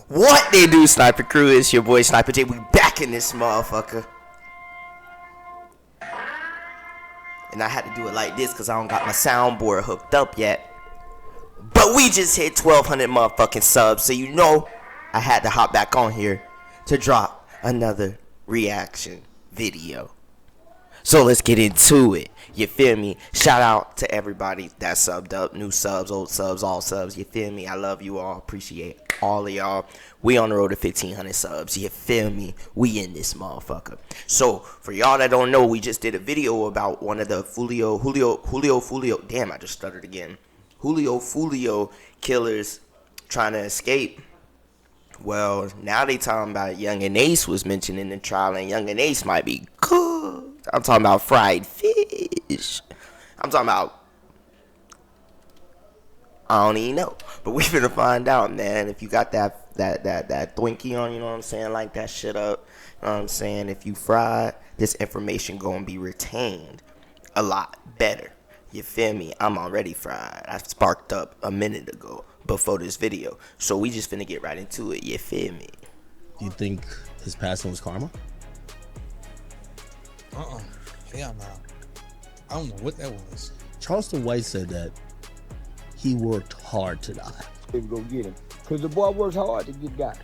What they do, Sniper Crew? It's your boy Sniper J. We back in this motherfucker. And I had to do it like this because I don't got my soundboard hooked up yet. But we just hit 1,200 motherfucking subs. So you know I had to hop back on here to drop another reaction video. So let's get into it. You feel me? Shout out to everybody that subbed up. New subs, old subs, all subs. You feel me? I love you all. Appreciate all of y'all. We on the road to 1,500 subs. You feel me? We in this motherfucker. So for y'all that don't know, we just did a video about one of the Julio. Damn, I just stuttered again. Julio killers trying to escape. Well, now they talking about Yungeen Ace was mentioned in the trial, and Yungeen Ace might be good. I'm talking about fried fish. I'm talking about, I don't even know. But we finna find out, man. If you got that Twinkie on, you know what I'm saying? Like that shit up. You know what I'm saying? If you fried, this information gonna be retained a lot better. You feel me? I'm already fried. I sparked up a minute ago before this video. So we just finna get right into it. You feel me? You think his passing was karma? Hell no. I don't know what that was. Charleston White said that he worked hard to die. They go get him. Because the boy works hard to get got.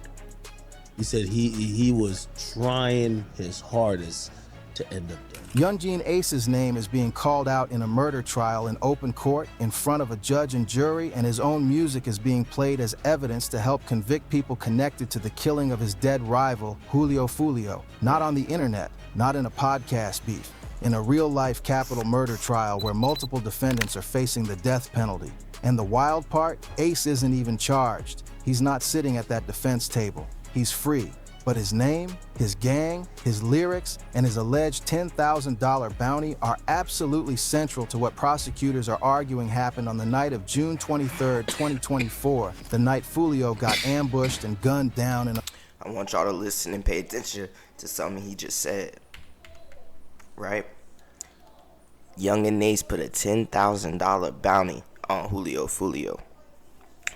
He said he was trying his hardest to end up there. Yungeen Ace's name is being called out in a murder trial in open court in front of a judge and jury, and his own music is being played as evidence to help convict people connected to the killing of his dead rival, Julio. Not on the internet, not in a podcast beef, in a real-life capital murder trial where multiple defendants are facing the death penalty. And the wild part, Ace isn't even charged. He's not sitting at that defense table. He's free. But his name, his gang, his lyrics, and his alleged $10,000 bounty are absolutely central to what prosecutors are arguing happened on the night of June 23rd, 2024, the night Julio got ambushed and gunned down in a... I want y'all to listen and pay attention to something he just said. Right? Yungeen Ace put a $10,000 bounty on Julio.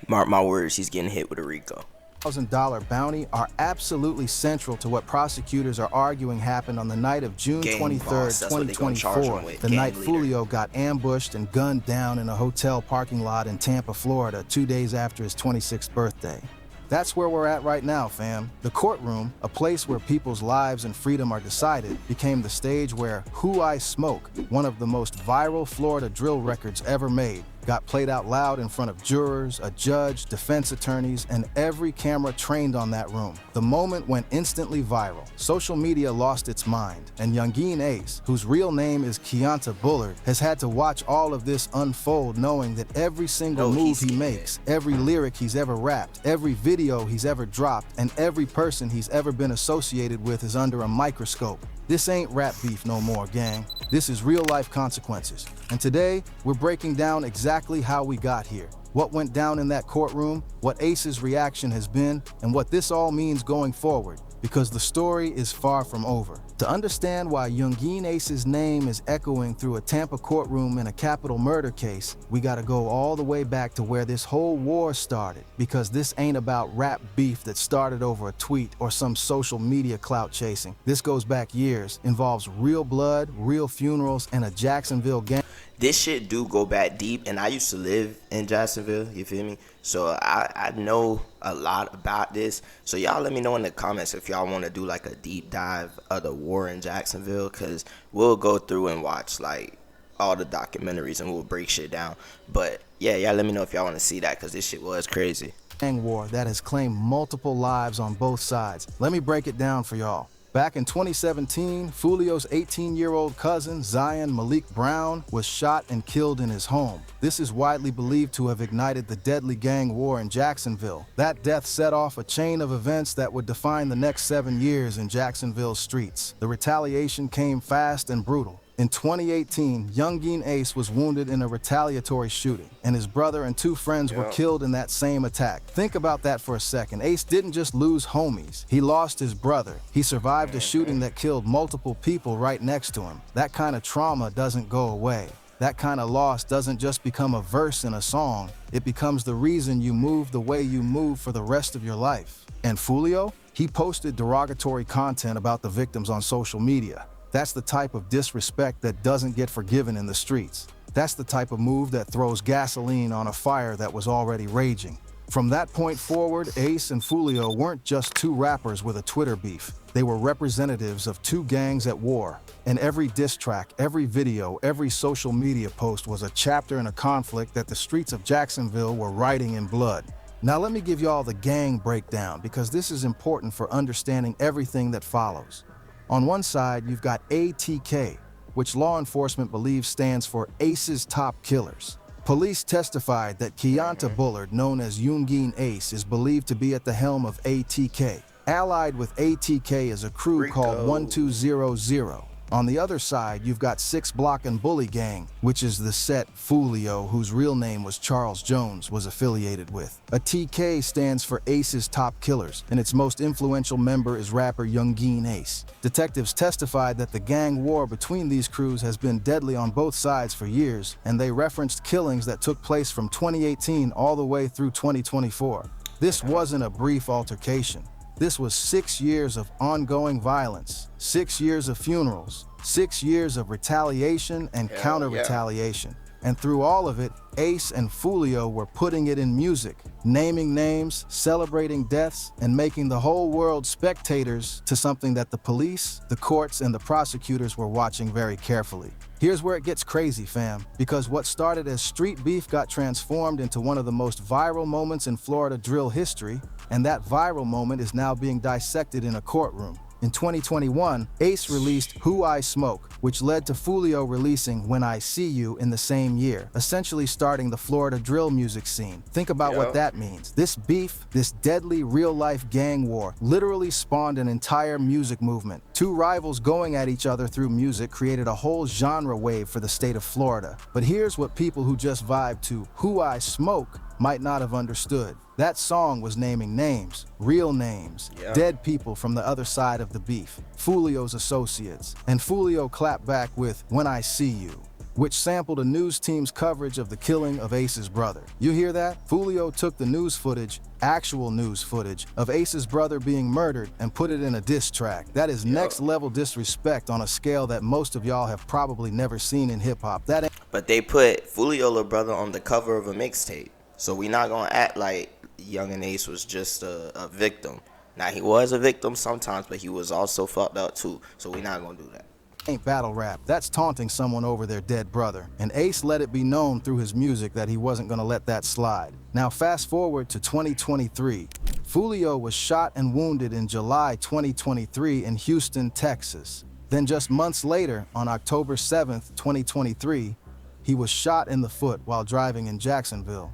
Mark my words, he's getting hit with a Rico. $1,000 bounty are absolutely central to what prosecutors are arguing happened on the night of June 23rd, 2024, the night Julio got ambushed and gunned down in a hotel parking lot in Tampa, Florida, 2 days after his 26th birthday. That's where we're at right now, fam. The courtroom, a place where people's lives and freedom are decided, became the stage where Who I Smoke, one of the most viral Florida drill records ever made, got played out loud in front of jurors, a judge, defense attorneys, and every camera trained on that room. The moment went instantly viral. Social media lost its mind, and Yungeen Ace, whose real name is Keonta Bullard, has had to watch all of this unfold, knowing that every single move he makes, every lyric he's ever rapped, every video he's ever dropped, and every person he's ever been associated with is under a microscope. This ain't rap beef no more, gang. This is real-life consequences. And today, we're breaking down exactly how we got here, what went down in that courtroom, what Ace's reaction has been, and what this all means going forward, because the story is far from over. To understand why Yungeen Ace's name is echoing through a Tampa courtroom in a capital murder case, we gotta go all the way back to where this whole war started, because this ain't about rap beef that started over a tweet or some social media clout chasing. This goes back years, involves real blood, real funerals, and a Jacksonville gang. This shit do go back deep, and I used to live in Jacksonville, you feel me? So I know a lot about this. So y'all let me know in the comments if y'all want to do like a deep dive of the war in Jacksonville, because we'll go through and watch like all the documentaries and we'll break shit down. But yeah, y'all let me know if y'all want to see that, because this shit was crazy. Gang war that has claimed multiple lives on both sides. Let me break it down for y'all. Back in 2017, Julio's 18-year-old cousin, Zion Malik Brown, was shot and killed in his home. This is widely believed to have ignited the deadly gang war in Jacksonville. That death set off a chain of events that would define the next 7 years in Jacksonville's streets. The retaliation came fast and brutal. In 2018, Yungeen Ace was wounded in a retaliatory shooting, and his brother and 2 friends were killed in that same attack. Think about that for a second. Ace didn't just lose homies. He lost his brother. He survived a shooting that killed multiple people right next to him. That kind of trauma doesn't go away. That kind of loss doesn't just become a verse in a song, it becomes the reason you move the way you move for the rest of your life. And Foolio? He posted derogatory content about the victims on social media. That's the type of disrespect that doesn't get forgiven in the streets. That's the type of move that throws gasoline on a fire that was already raging. From that point forward, Ace and Foolio weren't just two rappers with a Twitter beef. They were representatives of two gangs at war. And every diss track, every video, every social media post was a chapter in a conflict that the streets of Jacksonville were writing in blood. Now let me give y'all the gang breakdown because this is important for understanding everything that follows. On one side, you've got ATK, which law enforcement believes stands for Ace's Top Killers. Police testified that Keonta Bullard, known as Yungeen Ace, is believed to be at the helm of ATK. Allied with ATK is a crew Rico. called 1200. On the other side, you've got 6 Block and Bully Gang, which is the set Foolio, whose real name was Charles Jones, was affiliated with. A TK stands for Ace's Top Killers, and its most influential member is rapper Yungeen Ace. Detectives testified that the gang war between these crews has been deadly on both sides for years, and they referenced killings that took place from 2018 all the way through 2024. This wasn't a brief altercation. This was 6 years of ongoing violence, 6 years of funerals, 6 years of retaliation and counter-retaliation. And through all of it, Ace and Foolio were putting it in music, naming names, celebrating deaths, and making the whole world spectators to something that the police, the courts, and the prosecutors were watching very carefully. Here's where it gets crazy, fam, because what started as street beef got transformed into one of the most viral moments in Florida drill history, and that viral moment is now being dissected in a courtroom. In 2021, Ace released Who I Smoke, which led to Foolio releasing When I See You in the same year, essentially starting the Florida drill music scene. Think about what that means. This beef, this deadly real-life gang war, literally spawned an entire music movement. Two rivals going at each other through music created a whole genre wave for the state of Florida. But here's what people who just vibe to Who I Smoke might not have understood. That song was naming names, real names, dead people from the other side of the beef, Foolio's associates, and Foolio clapped back with When I See You, which sampled a news team's coverage of the killing of Ace's brother. You hear that? Foolio took the news footage, actual news footage, of Ace's brother being murdered and put it in a diss track. That is next level disrespect on a scale that most of y'all have probably never seen in hip hop. But they put Foolio little brother on the cover of a mixtape. So we not gonna act like Yungeen Ace was just a victim. Now he was a victim sometimes, but he was also fucked up too. So we not gonna do that. Ain't battle rap. That's taunting someone over their dead brother. And Ace let it be known through his music that he wasn't gonna let that slide. Now fast forward to 2023. Foolio was shot and wounded in July 2023 in Houston, Texas. Then just months later, on October 7th, 2023, he was shot in the foot while driving in Jacksonville.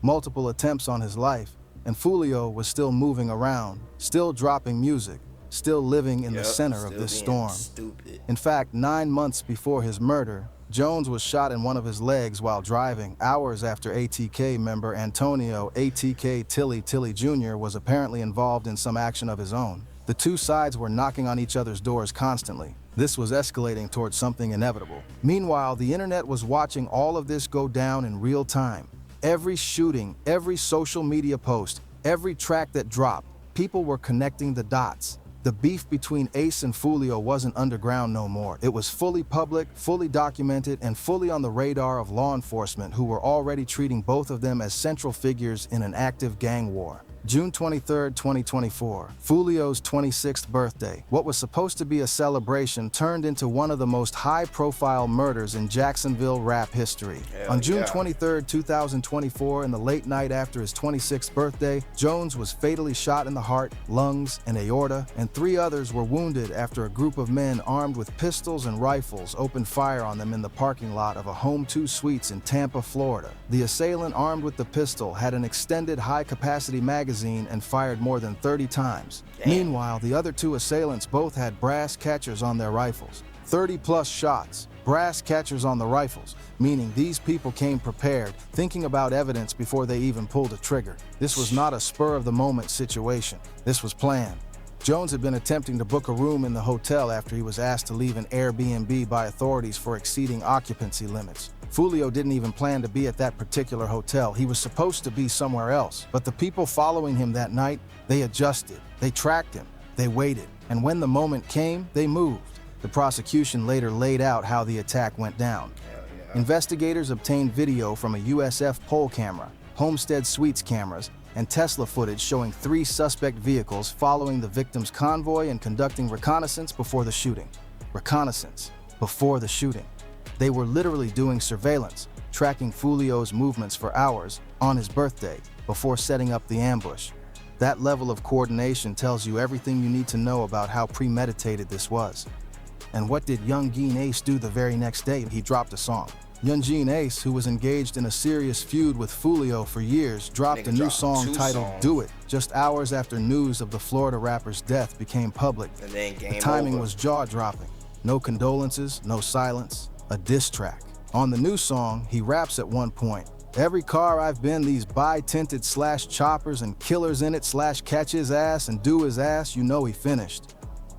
Multiple attempts on his life, and Foolio was still moving around, still dropping music, still living in the center of this storm. Stupid. In fact, 9 months before his murder, Jones was shot in one of his legs while driving, hours after ATK member Antonio ATK Tilly Jr. was apparently involved in some action of his own. The two sides were knocking on each other's doors constantly. This was escalating towards something inevitable. Meanwhile, the internet was watching all of this go down in real time. Every shooting, every social media post, every track that dropped, people were connecting the dots. The beef between Ace and Foolio wasn't underground no more. It was fully public, fully documented, and fully on the radar of law enforcement who were already treating both of them as central figures in an active gang war. June 23, 2024, Foolio's 26th birthday. What was supposed to be a celebration turned into one of the most high-profile murders in Jacksonville rap history. On June 23, 2024, in the late night after his 26th birthday, Jones was fatally shot in the heart, lungs, and aorta, and 3 others were wounded after a group of men armed with pistols and rifles opened fire on them in the parking lot of a Home 2 Suites in Tampa, Florida. The assailant armed with the pistol had an extended high-capacity magazine and fired more than 30 times. Meanwhile, the other 2 assailants both had brass catchers on their rifles. 30-plus shots, brass catchers on the rifles, meaning these people came prepared, thinking about evidence before they even pulled a trigger. This was not a spur-of-the-moment situation. This was planned. Jones had been attempting to book a room in the hotel after he was asked to leave an Airbnb by authorities for exceeding occupancy limits. Fulio didn't even plan to be at that particular hotel. He was supposed to be somewhere else. But the people following him that night, they adjusted. They tracked him. They waited. And when the moment came, they moved. The prosecution later laid out how the attack went down. Investigators obtained video from a USF poll camera, Homestead Suites cameras, and Tesla footage showing 3 suspect vehicles following the victim's convoy and conducting reconnaissance before the shooting. Reconnaissance before the shooting. They were literally doing surveillance, tracking Fulio's movements for hours on his birthday before setting up the ambush. That level of coordination tells you everything you need to know about how premeditated this was. And what did Yungeen Ace do the very next day? He dropped a song. Yungeen Ace, who was engaged in a serious feud with Fulio for years, dropped a new song titled Do It, just hours after news of the Florida rapper's death became public. And then the timing was jaw-dropping. No condolences, no silence, a diss track. On the new song, he raps at one point, "Every car I've been, these bi-tinted / choppers and killers in / catch his ass and do his ass, you know he finished."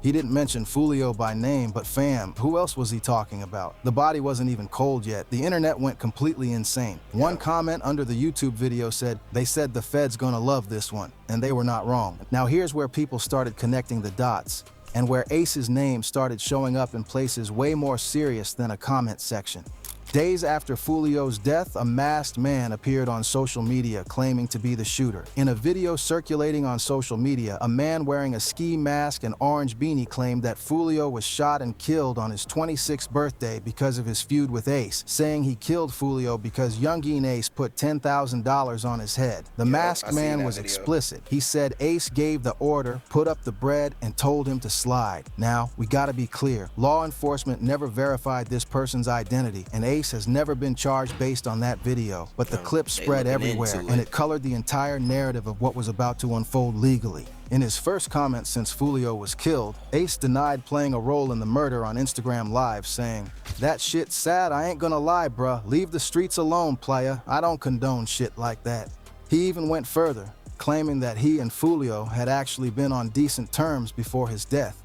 He didn't mention Fulio by name, but fam, who else was he talking about? The body wasn't even cold yet. The internet went completely insane. One comment under the YouTube video said, "They said the Fed's gonna love this one," and they were not wrong. Now here's where people started connecting the dots, and where Ace's name started showing up in places way more serious than a comment section. Days after Fulio's death, a masked man appeared on social media claiming to be the shooter. In a video circulating on social media, a man wearing a ski mask and orange beanie claimed that Fulio was shot and killed on his 26th birthday because of his feud with Ace, saying he killed Fulio because Yungeen Ace put $10,000 on his head. The masked man was explicit. He said Ace gave the order, put up the bread, and told him to slide. Now, we gotta be clear. Law enforcement never verified this person's identity, and Ace has never been charged based on that video, but the clip spread everywhere, and it colored the entire narrative of what was about to unfold legally. In his first comment since Fulio was killed, Ace denied playing a role in the murder on Instagram Live, saying, "That shit's sad, I ain't gonna lie, bruh. Leave the streets alone, playa. I don't condone shit like that." He even went further, claiming that he and Fulio had actually been on decent terms before his death.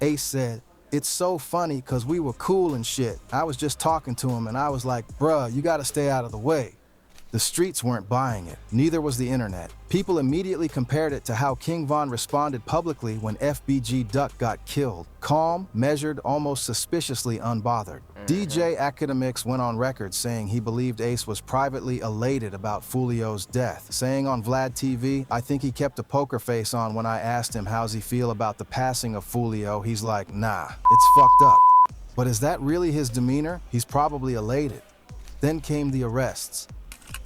Ace said, "It's so funny cause we were cool and shit. I was just talking to him and I was like, bruh, you gotta stay out of the way." The streets weren't buying it, neither was the internet. People immediately compared it to how King Von responded publicly when FBG Duck got killed. Calm, measured, almost suspiciously unbothered. DJ Academics went on record saying he believed Ace was privately elated about Fulio's death, saying on Vlad TV, "I think he kept a poker face on when I asked him how's he feel about the passing of Fulio. He's like, nah, it's fucked up." But is that really his demeanor? He's probably elated. Then came the arrests.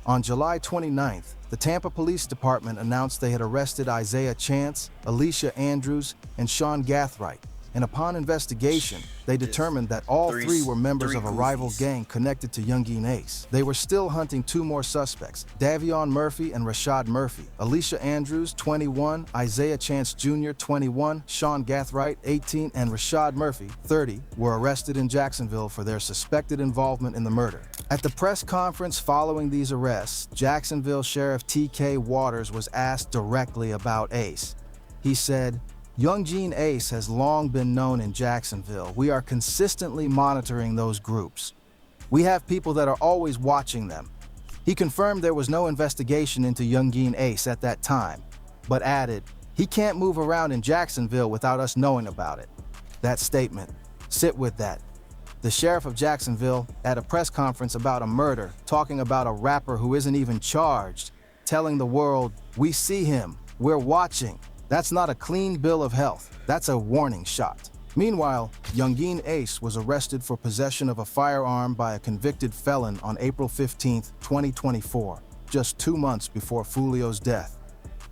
On July 29th, the Tampa Police Department announced they had arrested Isaiah Chance, Alicia Andrews, and Sean Gathright. And upon investigation, they determined that all three were members of a rival gang connected to Yungeen Ace. They were still hunting 2 more suspects, Davion Murphy and Rashad Murphy. Alicia Andrews, 21, Isaiah Chance Jr., 21, Sean Gathright, 18, and Rashad Murphy, 30, were arrested in Jacksonville for their suspected involvement in the murder. At the press conference following these arrests, Jacksonville Sheriff T.K. Waters was asked directly about Ace. He said, "Yungeen Ace has long been known in Jacksonville. We are consistently monitoring those groups. We have people that are always watching them." He confirmed there was no investigation into Yungeen Ace at that time, but added, "He can't move around in Jacksonville without us knowing about it." That statement, sit with that. The sheriff of Jacksonville, at a press conference about a murder, talking about a rapper who isn't even charged, telling the world, "We see him, we're watching." That's not a clean bill of health. That's a warning shot. Meanwhile, Yungeen Ace was arrested for possession of a firearm by a convicted felon on April 15, 2024, just 2 months before Fulio's death.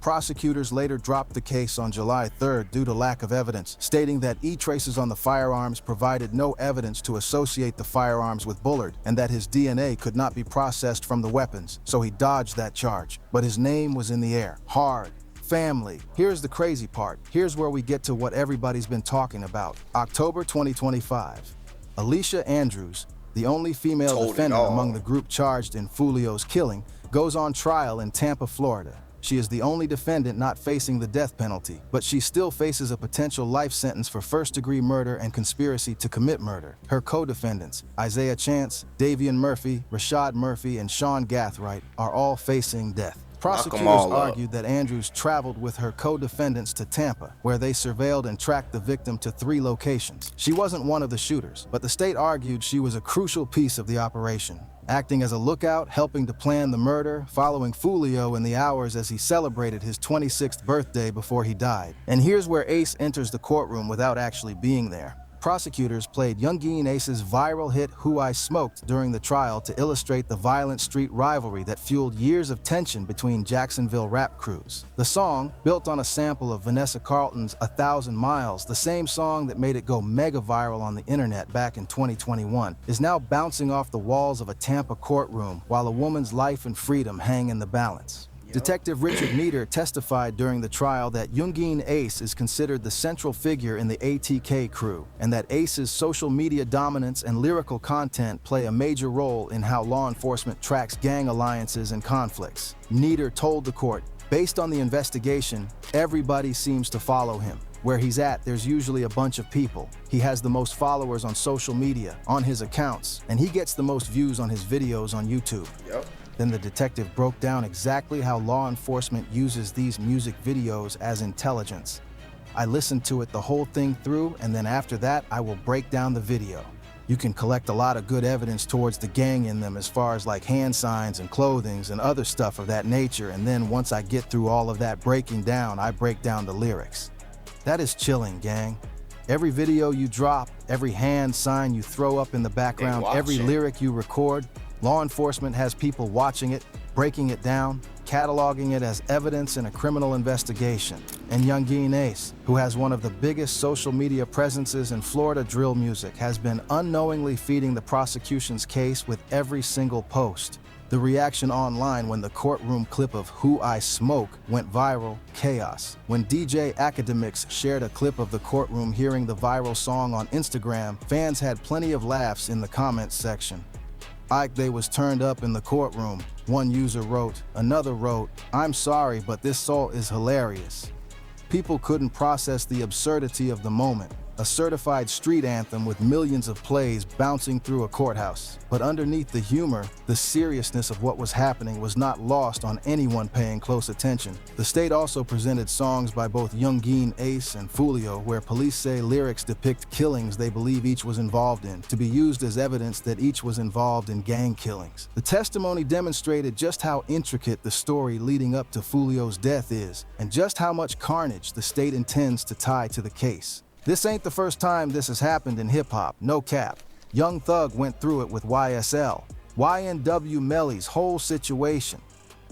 Prosecutors later dropped the case on July 3rd due to lack of evidence, stating that e-traces on the firearms provided no evidence to associate the firearms with Bullard, and that his DNA could not be processed from the weapons, so he dodged that charge. But his name was in the air. Hard. Family. Here's the crazy part. Here's where we get to what everybody's been talking about. October 2025. Alicia Andrews, the only female defendant among the group charged in Fulio's killing, goes on trial in Tampa, Florida. She is the only defendant not facing the death penalty, but she still faces a potential life sentence for first-degree murder and conspiracy to commit murder. Her co-defendants, Isaiah Chance, Davian Murphy, Rashad Murphy, and Sean Gathright, are all facing death. Prosecutors argued that Andrews traveled with her co-defendants to Tampa, where they surveilled and tracked the victim to 3 locations. She wasn't one of the shooters, but the state argued she was a crucial piece of the operation, acting as a lookout, helping to plan the murder, following Fulio in the hours as he celebrated his 26th birthday before he died. And here's where Ace enters the courtroom without actually being there. Prosecutors played Yungeen Ace's viral hit Who I Smoked during the trial to illustrate the violent street rivalry that fueled years of tension between Jacksonville rap crews. The song, built on a sample of Vanessa Carlton's 1,000 Miles, the same song that made it go mega viral on the internet back in 2021, is now bouncing off the walls of a Tampa courtroom while a woman's life and freedom hang in the balance. Detective Richard Nieder testified during the trial that Yungeen Ace is considered the central figure in the ATK crew, and that Ace's social media dominance and lyrical content play a major role in how law enforcement tracks gang alliances and conflicts. Nieder told the court, based on the investigation, everybody seems to follow him. Where he's at, there's usually a bunch of people. He has the most followers on social media, on his accounts, and he gets the most views on his videos on YouTube. Then the detective broke down exactly how law enforcement uses these music videos as intelligence. I listened to it the whole thing through, and then after that, I will break down the video. You can collect a lot of good evidence towards the gang in them as far as like hand signs and clothings and other stuff of that nature, and then once I get through all of that breaking down, I break down the lyrics. That is chilling, gang. Every video you drop, every hand sign you throw up in the background, every lyric you record, law enforcement has people watching it, breaking it down, cataloging it as evidence in a criminal investigation. And Yungeen Ace, who has one of the biggest social media presences in Florida drill music, has been unknowingly feeding the prosecution's case with every single post. The reaction online when the courtroom clip of Who I Smoke went viral, chaos. When DJ Academics shared a clip of the courtroom hearing the viral song on Instagram, fans had plenty of laughs in the comments section. Ike, they was turned up in the courtroom. One user wrote, another wrote, I'm sorry, but this song is hilarious. People couldn't process the absurdity of the moment. A certified street anthem with millions of plays bouncing through a courthouse. But underneath the humor, the seriousness of what was happening was not lost on anyone paying close attention. The state also presented songs by both Yungeen Ace and Fulio, where police say lyrics depict killings they believe each was involved in, to be used as evidence that each was involved in gang killings. The testimony demonstrated just how intricate the story leading up to Fulio's death is, and just how much carnage the state intends to tie to the case. This ain't the first time this has happened in hip-hop, no cap. Young Thug went through it with YSL. YNW Melly's whole situation.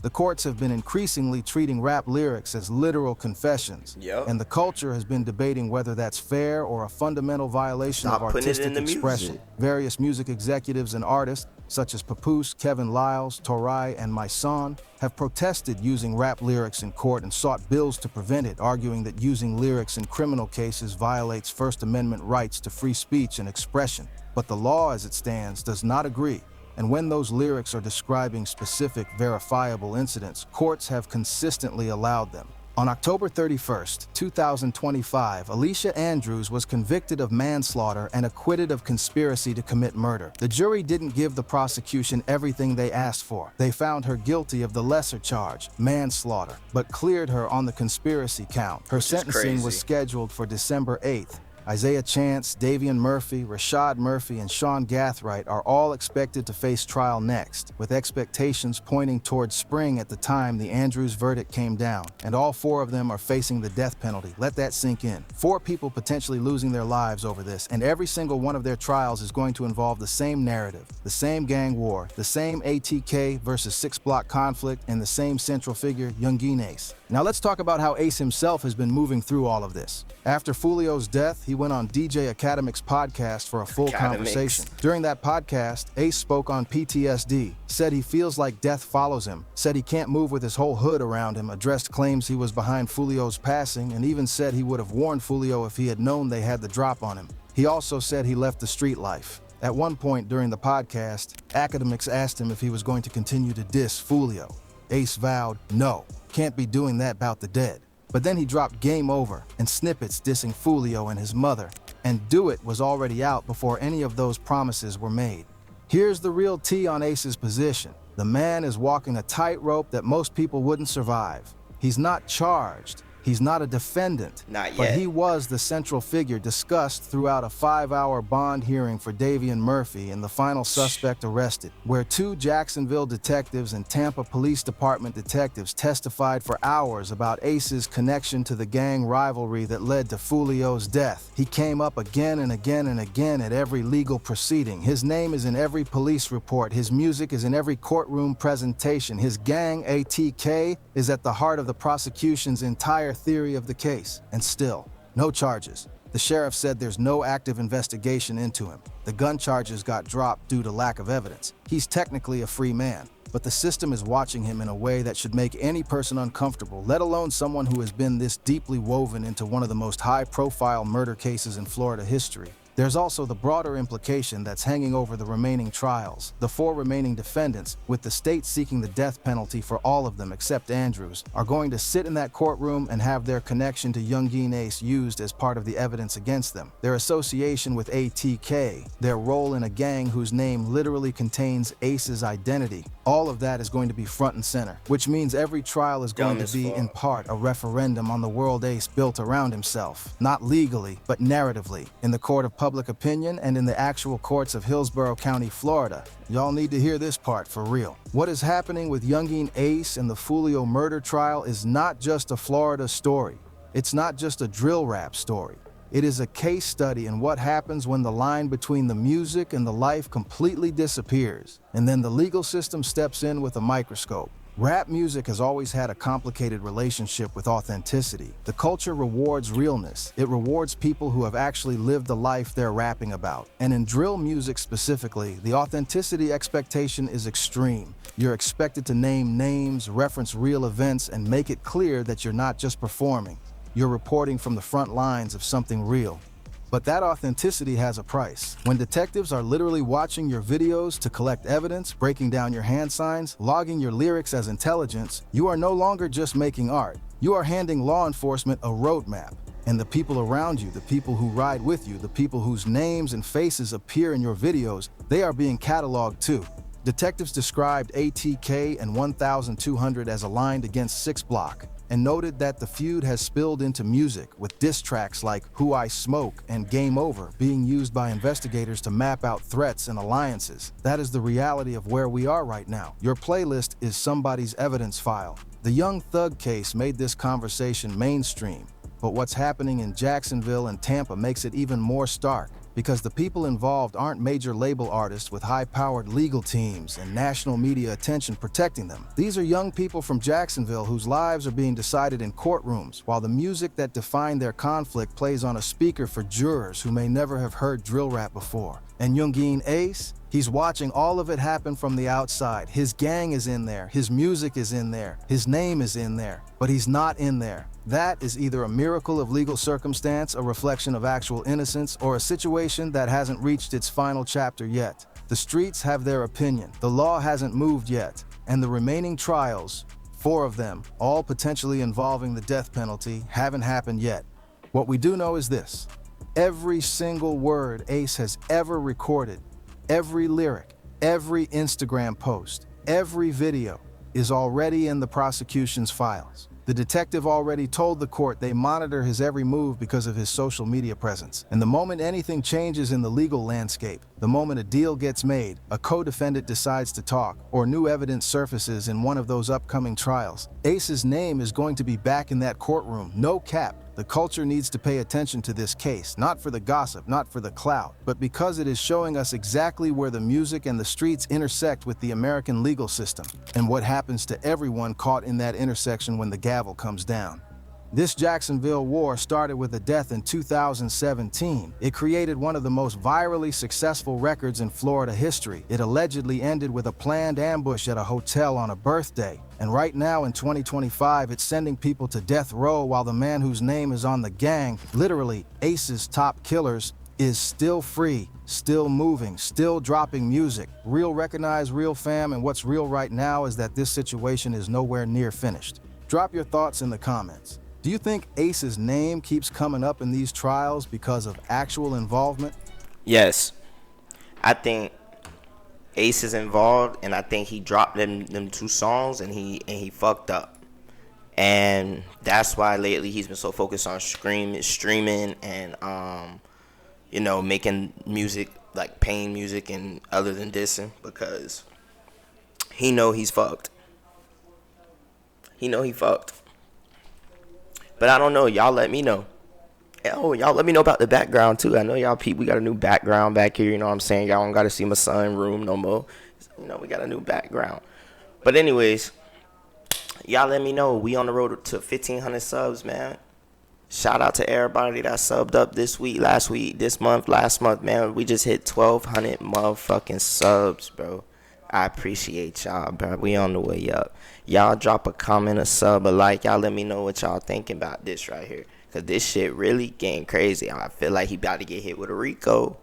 The courts have been increasingly treating rap lyrics as literal confessions, and the culture has been debating whether that's fair or a fundamental violation of artistic expression. Various music executives and artists, such as Papoose, Kevin Liles, Torai, and Myson, have protested using rap lyrics in court and sought bills to prevent it, arguing that using lyrics in criminal cases violates First Amendment rights to free speech and expression. But the law as it stands does not agree. And when those lyrics are describing specific, verifiable incidents, courts have consistently allowed them. On October 31st, 2025, Alicia Andrews was convicted of manslaughter and acquitted of conspiracy to commit murder. The jury didn't give the prosecution everything they asked for. They found her guilty of the lesser charge, manslaughter, but cleared her on the conspiracy count. Her sentencing was scheduled for December 8th. Isaiah Chance, Davian Murphy, Rashad Murphy, and Sean Gathright are all expected to face trial next, with expectations pointing towards spring at the time the Andrews verdict came down. And all 4 of them are facing the death penalty. Let that sink in. 4 people potentially losing their lives over this, and every single one of their trials is going to involve the same narrative, the same gang war, the same ATK versus 6 Block conflict, and the same central figure, Yungeen Ace. Now let's talk about how Ace himself has been moving through all of this. After Fulio's death, he went on DJ Academic's podcast for a full conversation. During that podcast, Ace spoke on PTSD, said he feels like death follows him, said he can't move with his whole hood around him, addressed claims he was behind Fulio's passing, and even said he would have warned Fulio if he had known they had the drop on him. He also said he left the street life. At one point during the podcast, Academics asked him if he was going to continue to diss Fulio. Ace vowed, no, can't be doing that about the dead. But then he dropped Game Over and snippets dissing Foolio and his mother, and Do It was already out before any of those promises were made. Here's the real tea on Ace's position. The man is walking a tightrope that most people wouldn't survive. He's not charged. He's not a defendant, Not yet. but he was the central figure discussed throughout a 5-hour bond hearing for Davian Murphy and the final suspect arrested, where 2 Jacksonville detectives and Tampa Police Department detectives testified for hours about Ace's connection to the gang rivalry that led to Foolio's death. He came up again and again and again at every legal proceeding. His name is in every police report. His music is in every courtroom presentation. His gang, ATK, is at the heart of the prosecution's entire theory of the case. And still, no charges. The sheriff said there's no active investigation into him. The gun charges got dropped due to lack of evidence. He's technically a free man, but the system is watching him in a way that should make any person uncomfortable, let alone someone who has been this deeply woven into one of the most high-profile murder cases in Florida history. There's also the broader implication that's hanging over the remaining trials. The 4 remaining defendants, with the state seeking the death penalty for all of them except Andrews, are going to sit in that courtroom and have their connection to Yungeen Ace used as part of the evidence against them. Their association with ATK, their role in a gang whose name literally contains Ace's identity, all of that is going to be front and center, which means every trial is going to be, in part, a referendum on the world Ace built around himself. Not legally, but narratively, in the court of public opinion and in the actual courts of Hillsborough County, Florida. Y'all need to hear this part for real. What is happening with Yungeen Ace and the Foolio murder trial is not just a Florida story. It's not just a drill rap story. It is a case study in what happens when the line between the music and the life completely disappears, and then the legal system steps in with a microscope. Rap music has always had a complicated relationship with authenticity. The culture rewards realness. It rewards people who have actually lived the life they're rapping about. And in drill music specifically, the authenticity expectation is extreme. You're expected to name names, reference real events, and make it clear that you're not just performing. You're reporting from the front lines of something real. But that authenticity has a price. When detectives are literally watching your videos to collect evidence, breaking down your hand signs, logging your lyrics as intelligence, you are no longer just making art. You are handing law enforcement a roadmap. And the people around you, the people who ride with you, the people whose names and faces appear in your videos, they are being cataloged too. Detectives described ATK and 1200 as aligned against 6 Block, and noted that the feud has spilled into music, with diss tracks like Who I Smoke and Game Over being used by investigators to map out threats and alliances. That is the reality of where we are right now. Your playlist is somebody's evidence file. The Young Thug case made this conversation mainstream, but what's happening in Jacksonville and Tampa makes it even more stark. Because the people involved aren't major label artists with high-powered legal teams and national media attention protecting them. These are young people from Jacksonville whose lives are being decided in courtrooms, while the music that defined their conflict plays on a speaker for jurors who may never have heard drill rap before. And Yungeen Ace? He's watching all of it happen from the outside. His gang is in there, his music is in there, his name is in there, but he's not in there. That is either a miracle of legal circumstance, a reflection of actual innocence, or a situation that hasn't reached its final chapter yet. The streets have their opinion. The law hasn't moved yet. And the remaining trials, 4 of them, all potentially involving the death penalty, haven't happened yet. What we do know is this: every single word Ace has ever recorded, every lyric, every Instagram post, every video is already in the prosecution's files. The detective already told the court they monitor his every move because of his social media presence. And the moment anything changes in the legal landscape, the moment a deal gets made, a co-defendant decides to talk, or new evidence surfaces in one of those upcoming trials, Ace's name is going to be back in that courtroom, no cap. The culture needs to pay attention to this case, not for the gossip, not for the clout, but because it is showing us exactly where the music and the streets intersect with the American legal system, and what happens to everyone caught in that intersection when the gavel comes down. This Jacksonville war started with a death in 2017. It created one of the most virally successful records in Florida history. It allegedly ended with a planned ambush at a hotel on a birthday. And right now in 2025, it's sending people to death row while the man whose name is on the gang, literally Ace's top killers, is still free, still moving, still dropping music. Real recognize real fam, and what's real right now is that this situation is nowhere near finished. Drop your thoughts in the comments. Do you think Ace's name keeps coming up in these trials because of actual involvement? Yes. I think Ace is involved, and I think he dropped them 2 songs, and he fucked up. And that's why lately he's been so focused on streaming and making music, like pain music and other than dissing, because he know he's fucked. He know he fucked. But I don't know. Y'all let me know. Oh, y'all let me know about the background too. I know y'all we got a new background back here. You know what I'm saying? Y'all don't got to see my son room no more. We got a new background. But anyways, y'all let me know. We on the road to 1,500 subs, man. Shout out to everybody that subbed up this week, last week, this month, last month, man. We just hit 1,200 motherfucking subs, bro. I appreciate y'all, bro. We on the way up. Y'all drop a comment, a sub, a like. Y'all let me know what y'all thinking about this right here. Because this shit really getting crazy. I feel like he about to get hit with a Rico.